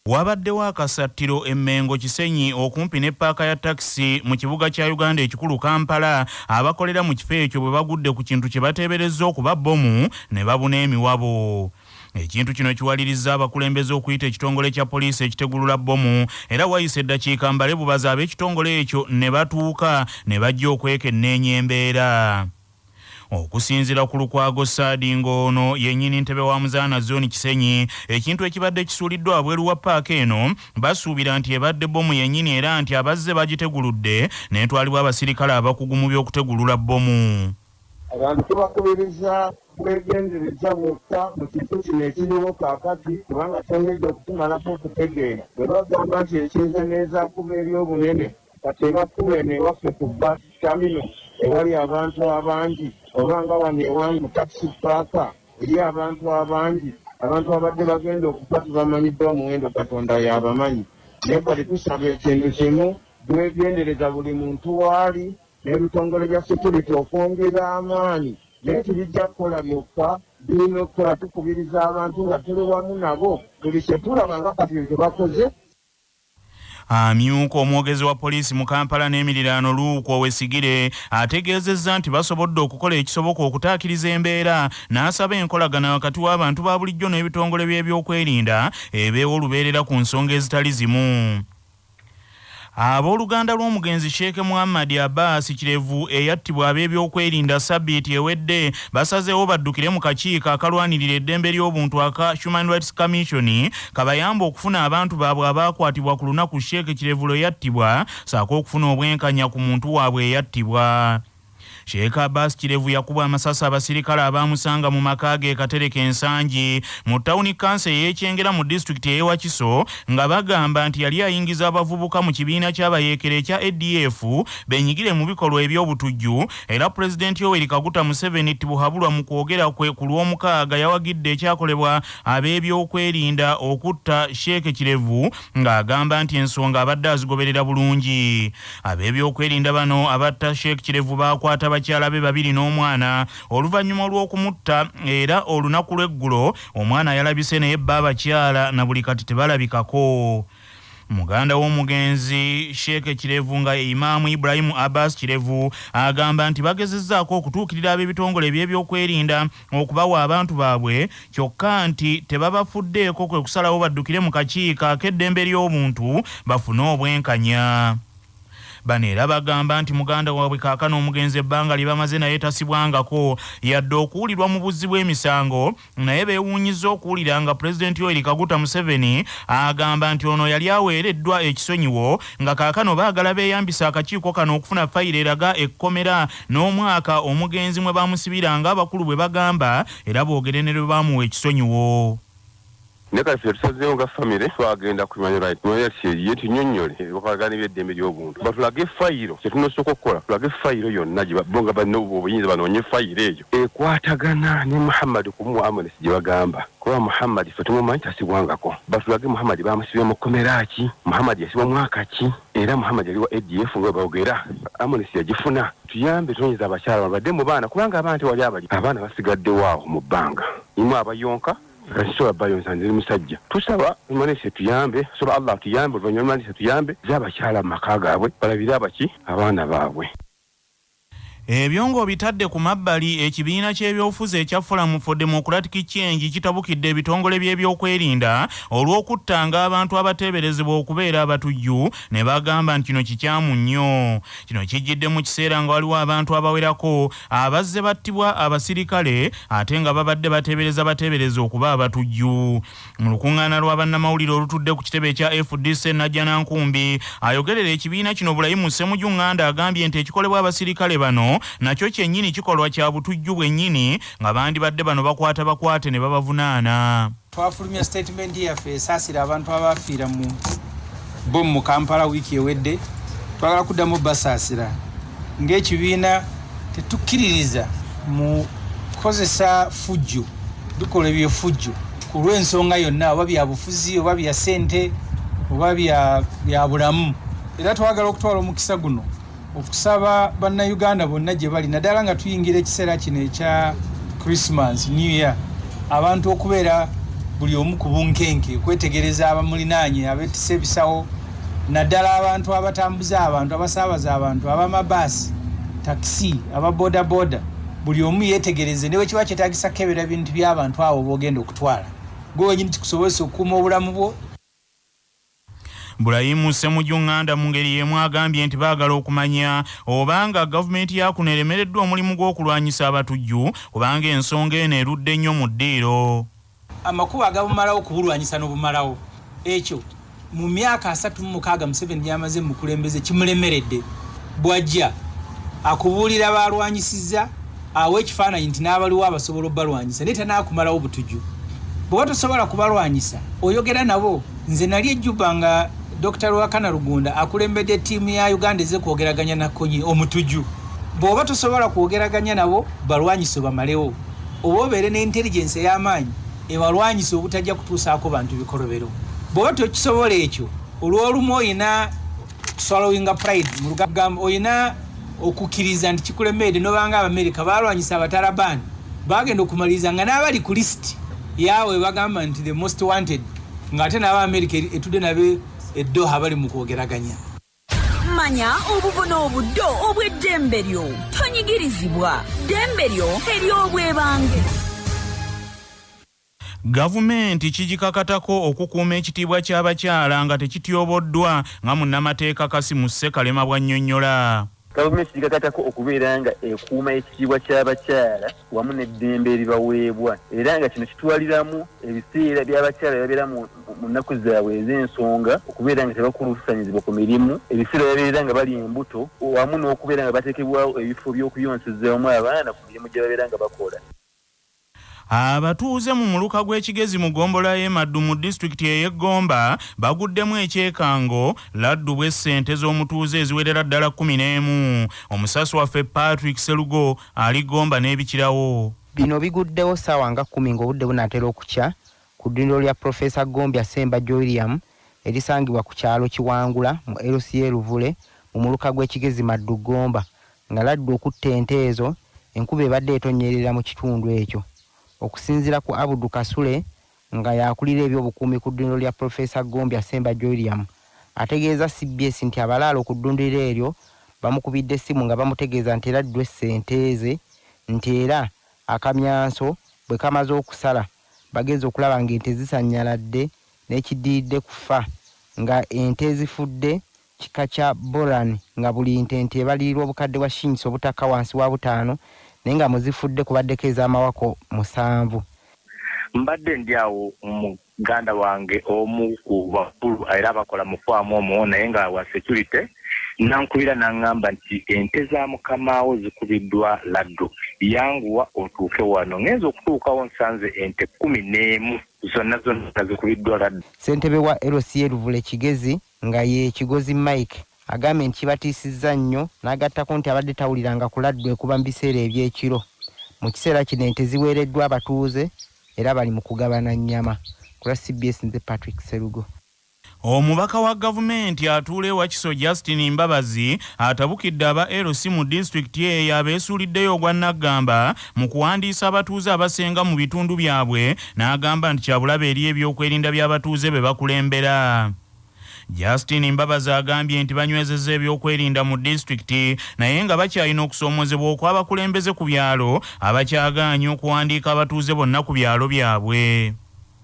Wabaddewo akasattiro Emmengo Kisenyi okumpi ne paaka ya taxi mu kibuga kya Uganda ekikulu Kampala abakolera mu kifo ekyo bwe bagudde ku kintu kye bateeberezza okuba bbomu ne babuna emiwabo. Ekintu kino kiwaliriza abakulembeze okuyita ekitongole kya poliisi ekitegulula bbomu era wayise eddakiika mbale bubaza ab'ekitongole ekyo ne batuuka ne bajja okwekenneenya embeera. Okusinzira ku Lukwago Saadingo ono yennyini ntebe wa Muzaana Zone Kisenyi, ekintu ekibadde kisuuliddwa wabweru wa paaka eno basuubira nti ebadde bbomu yennyini era nti abazze bagiteguludde n'etwalibwa abasirikale abakugu mu by'okutegulula bbomu. Abantu tubakubiriza kwegendereza bokka mu kifo kino ekiriwo kaakati kubanga kyongedde okutumalako okutegeera bwe bagamba nti ekinza neza kuba ery'obunene kati bakuba eno ewaffe ku bus terminal ewali abantu abangi obanga wano ewange taxi paaka eri abantu abangi abantu abadde bagenda okufa tubamanyidde omuwendo Katonda y'abamanyi naye kati tusaba ekintu kimu twegendereza buli muntu waali n'ebitongole bya security okwongera amaanyi naye tubijja kukola byokka birina okukola tukubiriza abantu nga tuli wamu nabo buli kye tulaba nga kati kye bakoze. Amyuka omwogezi wa poliisi mu Kampala n'emiriraano Luuku Owesigire ategeezezza nti basobodde okukola ekisoboka okutaakiriza embeera n'asaba enkolagana wakati w'abantu ba bulijjo n'ebitongole by'ebyokwerinda ebeewo olubeerera ku nsonga ezitali zimu. Abooluganda lw'omugenzi Sheikh Muhammad Abbas Kirevu eyattibwa ab'ebyokwerinda Sabbiiti ewedde basazeewo baddukire mu kakiiko akalwanirira eddembe ly'obuntu aka Human Rights Commission kabayamba okufuna abantu baabwe abaakwatibwa ku lunaku Sheikh Kirevu lwe yattibwa saako okufuna obwenkanya ku muntu waabwe eyattibwa. Sheikh Abbas Kirevu yakubwa amasasi abasirikale abaamusanga mu maka ge Katereke ensangi mu tawuni kanse y'Ekyengera mu disitulikiti y'e Wakiso nga bagamba nti yali ayingiza abavubuka mu kibiina ky'abayeekera ekya ADF benyigire mu bikolwa eby'obutujju era Pulezidenti Yoweri Kaguta Museveni tibuhabulwa mu kwogera kwe ku Lwomukaaga yawagidde ekyakolebwa ab'ebyokwerinda okutta Sheikh Kirevu ng'agamba nti ensonga abadde azigoberera bulungi. Ab'ebyokwerinda bano abatta Sheikh Kirevu baakwata bakyala be babiri n'omwana oluvannyuma olw'okumutta era olunaku lw'eggulo omwana yalabise naye bba abakyala na buli kati tebalabikako. Muganda w'omugenzi Sheikh Kirevu nga Imaamu Ibrahim Abbas Kirevu agamba nti bagezezzaako okutuukirira ab'ebitongole by'ebyokwerinda okubawa abantu baabwe kyokka nti tebabafuddeeko kwe kusalawo baddukire mu kakiiko ak'eddembe ly'obuntu bafune obwenkanya. Bano era bagamba nti muganda waabwe kaakano omugenzi ebbanga lye bamaze naye tasibwangako yadde okuwulirwa mu buzzi bw'emisango naye beewuunyizza okuwulira nga Pulezidenti Yoweri Kaguta Museveni agamba nti ono yali aweereddwa ekisonyiwo nga kaakano baagala beeyambisa akakiiko kano okufuna fayiro eraga ekkomera n'omwaka omugenzi mwe bamusibiranga abakulu bwe bagamba era boogere ne lwe baamuwa ekisonyiwo. Neka tusazeewo nga famire twagenda ku Human Rights yetu nnyonnyole bakwagana eby'eddembe ly'obuntu batulage fayiro kyetunosooka okukola tulage fayiro yonna bonga obuyinza banoonye fayiro eyo ekwatagana ne Muhammad kumuwa Amnesty gye bagamba kuba Muhammad ffe tumumanyi tasibwangako batulage Muhammad bamusibye mu kkomera ki Muhammad yasibwa mwaka ki era Muhammad yaliwa ADF nga boogera Amnesty yagifuna tuyambe tunyiza abakyala babadde mu baana kubanga abantu wali abali abaana basigaddewo awo mu bbanga imu abayonka Rasiwa bayo nsanziri musajja tusaba imanise tuyambe soba Allah tuyambe oluvannyuma tuyambe z'abakyala mu maka gaabwe balabira abaki abaana baabwe. Ebyo ng'obitadde ku mabbali ekibiina ky'ebyobufuzi ekya Forum for Democratic Change kitabukidde ebitongole by'ebyokwerinda olw'okuttanga abantu abateeberezebwa okubeera abatujju ne bagamba nti kino kikyamu nnyo. Kino kijjidde mu kiseera nga waliwo abantu abawerako abazze battibwa abasirikale ate nga babadde bateebereza okuba abatujju. Mu lukuŋŋaana lwa bannamawulire olutudde ku kitebe ekya FDC Najjana Nkumbi ayogerera ekibiina kino Bulayimu Ssemujju Nganda agambye nti ekikolebwa abasirikale bano nakyo kyennyini kikolwa kya butujju bwennyini nga bandibadde bano bakwate ne babavunaana. Twafulumya statement yaffe esaasira abantu abaafiira mu bomu mu Kampala wiiki ewedde twagala kuddamu basaasira ng'ekibiina tetukkiririza mu kukozesa fujjo dukola ebyefujjo ku lw'ensonga yonna oba bya bufuzi oba bya ssente oba bya bulamu era twagala okutwala omukisa guno okusaba bannayuganda bonna gye bali naddala nga tuyingira ekiseera kino ekya Christmas New Year abantu okubeera buli omu ku bunkenke kwetegereza abamulinaanye abeetisa ebisawo naddala abantu abatambuza abantu abasaabaza abantu abamabaasi takisi ababodaboda buli omu yeetegereze ne wekiba kyetaagisa kebera bintu by'abantu abo b'ogenda okutwala gwe wenyini kikusobozesa okukuuma obulamu bwo. Burayimu Ssemujjunganda mu ngeri y'emu agambye nti baagala okumanya obanga gavumenti ya kuno eremereddwa omulimu gw'okulwanyisa abatujju kubanga ensonga eno erudde nnyo mu ddiiro. Amakubo agabumalawo kubulwanyisa n'obumalawo ekyo mu myaka 36 Museveni yamaze mu kulembeze kimulemeredde bwajja akubuulira balwanyisiza awo ekifaananyi nti n'abaliwo abasobola obalwanyisa naye tanaakumalawo obutujju. Bw'oba tosobola kubalwanyisa oyogera nabo. Nze nali ejjuba nga Dr. Rwakana Rugunda akulembedde ttiimu ya Uganda eze kwogeraganya na Konyi omutujju. Bw'oba tosobola kwogeraganya nabo balwanyise bamalewo oba obeere n'intelligence ey'amaanyi ebalwanyise obutajja kutuusaako bantu bikolobero. Bw'oba tokisobola ekyo olw'olumu oyina swallowing pride mu lugamba oyina okukkiriza nti kikulemedde n'obanga Abamerika balwanyisa abatalabani bagenda okumaliriza nga n'abali ku lisiti yaawe bagamba nti the most wanted ng'ate n'Abamerika etudde nabe eddoha bali mu kwogeraganya. Manya obuvuna obuddo obw'eddembe lyo tonyigirizibwa ddembe lyo ery'obwebange. Gavumenti kigikakatako okukuuma ekitiibwa ky'abakyala nga tekityoboddwa nga munnamateeka Kasimu Ssekalema bw'annyonnyola. Gavumenti kigakatako okubeera nga ekuuma ekitiibwa ky'abakyala wamu n'eddembe eribaweebwa era nga kino kitwaliramu ebiseera by'abakyala babeera mu nnaku zaabwe ez'ensonga okubeera nga tebakuluusanyizibwa ku mirimu ebiseera babeera nga bali embuto wamu n'okubeera nga bateekebwawo ebifo by'okuyonsezaamu abaana ku mirimu gye babeera nga bakola. Abatuuze mu muluka gw'ekigezi mu gombola y'e Maddu mu disitulikiti ey'Egomba baguddemu ekyekango laddu bw'essente z'omutuuze eziwerera ddala 11. Omusasi waffe Patrick Serugo ali Gomba n'ebikirawo. Bino biguddewo ssaawa nga 10 ng'obudde bunaatera okukya ku ddundiro lya Profesa Gombya Ssembajja William erisangibwa ku kyalo Kiwangula mu LCA Luvule mu muluka gw'ekigezi Maddu Gomba nga laddu okutta ente ezo enkuba ebadde etonyerera mu kitundu ekyo. Okusinziira ku Abudu Kasule nga yakulira ebyobukuumi ku ddundiro lya Profesa Gombya Ssembajja William ategeeza CBS nti abalaalo ku ddundiro eryo bamukubidde essimu nga bamutegeeza nti laddu essente ze nti era akamyanso bwe kamaze okusala bageze okulaba ng'ente zisanyaladde n'ekidiridde kufa nga ente ezifudde kika kya Boran nga buli ente ebalirirwa obukadde bwa shillings obutaka wansi wa 5 naye nga muzifudde kubaddeko ez'amawako 7. Mbadde ndi awo muganda wange omu ku bakulu era abakola mu faamu omwo naye nga wa security nankubira n'angamba nti ente za mukamaawo zikubiddwa laddu yanguwa otuuke wano ngenza okutuukawo nsanze ente 11 zonna zikubiddwa laddu. Ssentebe wa LCA Luvule Kigezi nga ye Kigozi Mike agambye nti kibatiisizza nnyo n'agattako nti abadde tawuliranga ku laddu ekuba mu biseera eby'ekiro. Mu kiseera kino ente ziweereddwa abatuuze era bali mu kugabana nnyama. Kula CBS nze Patrick Serugo. Omubaka wa gavumenti atuule wa Kiso Justin Mbabazi atabukidde aba LC mu disitulikiti eyo abeesuuliddeyo ogwa Naggamba mu kuwandiisa abatuuze abasenga mu bitundu byabwe n'agamba nti kyabulabe eri ebyokwerinda by'abatuuze be bakulembera. Justin Mbabazi agambye nti banywezezza ebyokwerinda mu disitulikiti naye nga bakyalina okusoomozebwa okw'abakulembeze ku byalo abakyagaanye okuwandiika abatuuze bonna ku byalo byabwe.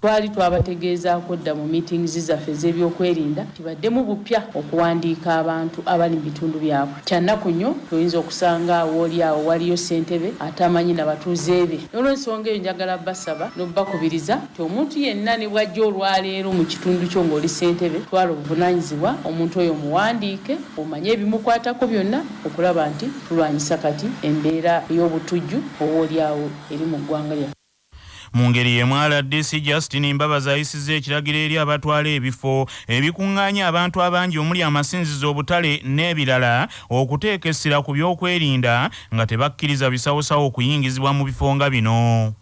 Twali twabategeezaako dda mu meetings zaffe ez'ebyokwerinda kibaddemu bupya okuwandiika abantu abali mu bitundu byabwe. Kyannaku nnyo tuyinza okusanga awo waliyo ssentebe atamanyi n'abatuuze be. Olw'ensonga eyo njagala basaba n'obbakubiriza nti omuntu yenna ne bw'ajja olwaleero mu kitundu kyo ng'oli ssentebe twala obuvunaanyizibwa omuntu oyo muwandiike omanye ebimukwatako byonna okulaba nti tulwanyisa kati embeera ey'obutujju owoolyawo eri mu ggwanga lyaffe. Mu ngeri y'emu RDC Justin Mbabazi ayisizza ekiragiro eri abatwala ebifo ebikuŋŋaanya abantu abangi omuli amasinzizo obutale n'ebirala okuteeka essira ku byokwerinda nga tebakkiriza bisawosawo okuyingizibwa mu bifo nga bino.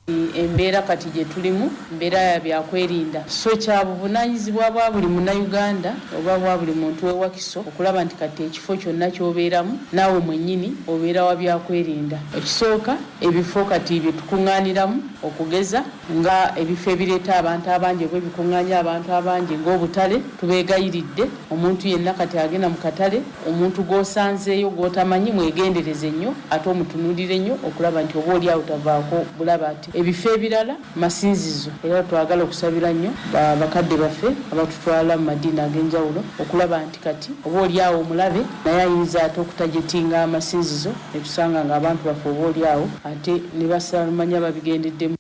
Embeera kati gye tulimu mbeera ya byakwerinda so kya buvunaanyizibwa bwa buli munnayuganda oba bwa buli muntu w'ewakiso okulaba nti kati ekifo kyonna ky'obeeramu naawe mwennyini obeera wa byakwerinda. Ekisooka ebifo kati bye tukuŋŋaaniramu okugeza nga ebifo ebireeta abantu abangi bwe bikuŋŋaanya abantu abangi ng'obutale tubeegayiridde omuntu yenna kati agenda mu katale omuntu gw'osanzeeyo gw'otamanyi mwegendereze nnyo ate omutunuulire nnyo okulaba nti oba oli awo tavaako bulaba ati ebifo ebirala masinzizo era twagala okusabira nnyo bakadde baffe abatutwala mu madiini ag'enjawulo okulaba nti kati oba oli awo omulabe naye ayinza ate okutajetinga amasinzizo ne tusanga ng'abantu baffe oba oli awo ate ne basamanya babigendeddemu.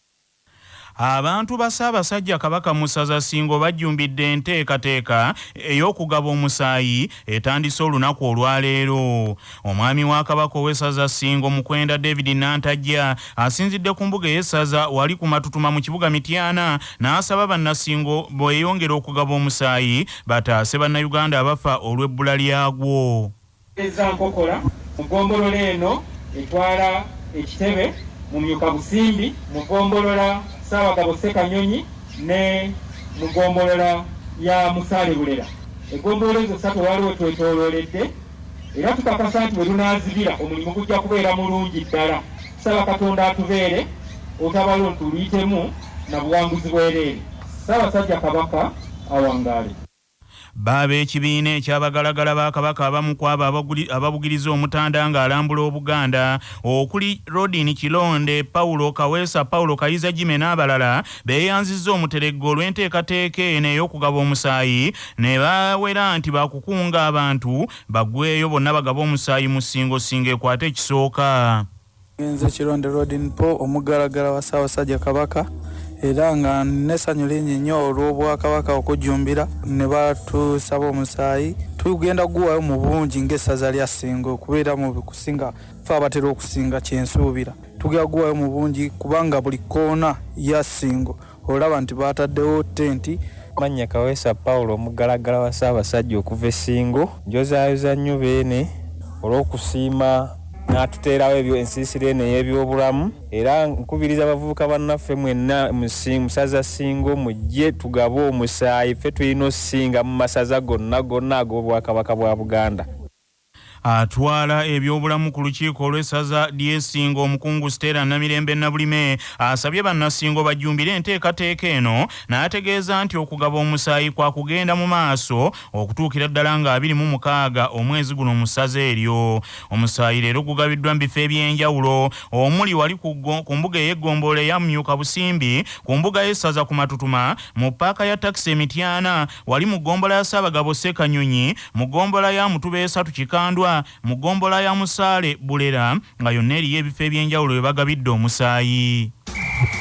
Abantu ba Ssaabasajja Kabaka mu ssaza Ssingo bajjumbidde enteekateeka ey'okugaba omusaayi etandise olunaku olwaleero. Omwami wa Kabaka ow'essaza Ssingo Mukwenda David Nantajja asinzidde ku mbuga ey'essaza wali ku Matutuma mu kibuga Mityana n'asaba bannassingo bweyongera okugaba omusaayi bataase bannayuganda abafa olw'ebbula lyagwo. Eza nkokola mu ggombolola eno etwala ekitebe mu Myuka Busimbi mu ggombolola Ssaabagabo Ssekanyonyi ne mu ggombolola ya Musaale Bulera. Eggombolola ezo ssatu waliwo twetoolooledde era tukakasa nti bwe tunaazibira omulimu gujja kubeera mulungi ddala. Ssaba Katonda atubeere otabalo tuluyitemu na buwanguzi bwereere. Ssaabasajja Kabaka awangaale. Baba ekibiina ekyabagalagala ba Kabaka abamu ku abo ababugiriza omutanda ng'alambula Obuganda okuli Rodin Kilonde, Paulo Kaweesa, Paulo Kayiza Jime n'abalala beeyanzizza omutereggo olw'enteekateeka eno ey'okugaba omusaayi ne bawera nti bakukunga abantu baggweeyo bonna bagaba omusaayi mu Ssingo Ssingo ekwate ekisooka. Nze Kilonde Rodin Po omugalagala wa Ssaabasajja Kabaka era nga nessanyu lingi nnyo olw'Obwakabaka okujjumbira ne batusaba omusaayi tugenda guwayo mu bungi ng'essaza lya Ssingo kubeera mu kusinga fe abatera okusinga kyensuubira tugenda guwayo mu bungi kubanga buli koona ya Ssingo olaba nti baataddewo tenti. Mannya Kaweesa Paulo omugalagala wa Ssaabasajja okuva e Ssingo njozaayoza nnyo beene olw'okusiima n'atuteerawo ebyo ensiisira eno ey'ebyobulamu era nkubiriza abavubuka bannaffe mwenna mu ssaza Ssingo mujje tugabe omusaayi ffe tulina osinga mu masaza gonna ag'Obwakabaka bwa Buganda. Atwala ebyobulamu ku lukiiko olw'essaza ly'e Ssingo omukungu Stella Namirembe Nabulime asabye bannassingo bajjumbire enteekateeka eno n'ategeeza nti okugaba omusaayi kwa kugenda mu maaso okutuukira ddala nga 26 omwezi guno mu ssaza eryo. Omusaayi leero gugabiddwa mu bifo eby'enjawulo omuli wali ku mbuga ey'eggombolola eya Myuka Busimbi, ku mbuga y'essaza ku Matutuma, mu paaka ya takisi e Mityana, wali mu ggombolola ya Ssaabagabo Ssekanyonyi, mu ggombolola ya Mutubeesatu Kikandwa, mu ggombolola ya Musaale Bulera nga yonna eriyo ebifo eby'enjawulo bye bagabidde omusaayi.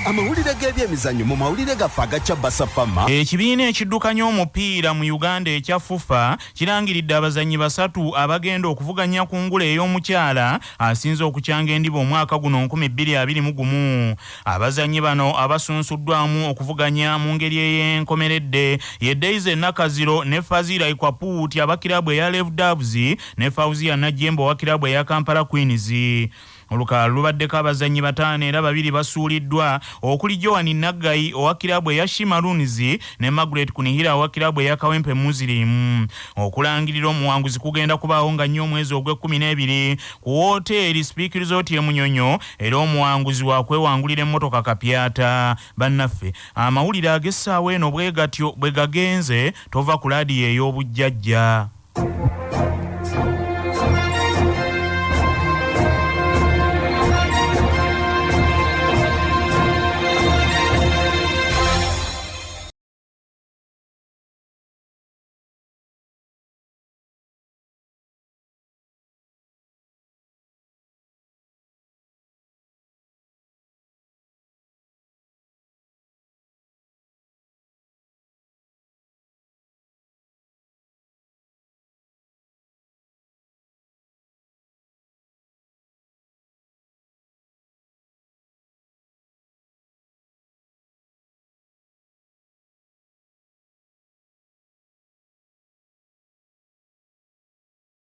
Amawulire g'ebyemizannyo mu mawulire gaffe agacya Basafama. Ekibiina ekiddukanya omupiira mu Uganda ekya FUFA kirangiridde abazannyi 3 abagenda okuvuganya ku ngule ey'omukyala asinze okukyanga endiba omwaka guno 2021. Abazannyi bano abasunsuddwamu okuvuganya mu ngeri ey'enkomeredde ye Daisy Nakaziro ne Fazira Ikwapuuti abakirabu eya Lev Doves ne Fauzia Najjembo wa kirabu eya Kampala Queens. Olukalala lubaddeko abazannyi 5 era 2 basuuliddwa okuli Joan Naggayi owa kirabu eya Shimaruns ne Margaret Kunihira owa kirabu eya Kawempe Muslim. Okulangirira omuwanguzi kugenda kubaawo nga nnyo omwezi ogw'e12 ku wooteri Speak Resort e Munyonyo era omuwanguzi wa kwewangulira emmotoka kapyata. Bannaffe amawulire ag'essaawa eno bwe gatyo bwe gagenze tova ku laadiyo ey'obujjajja.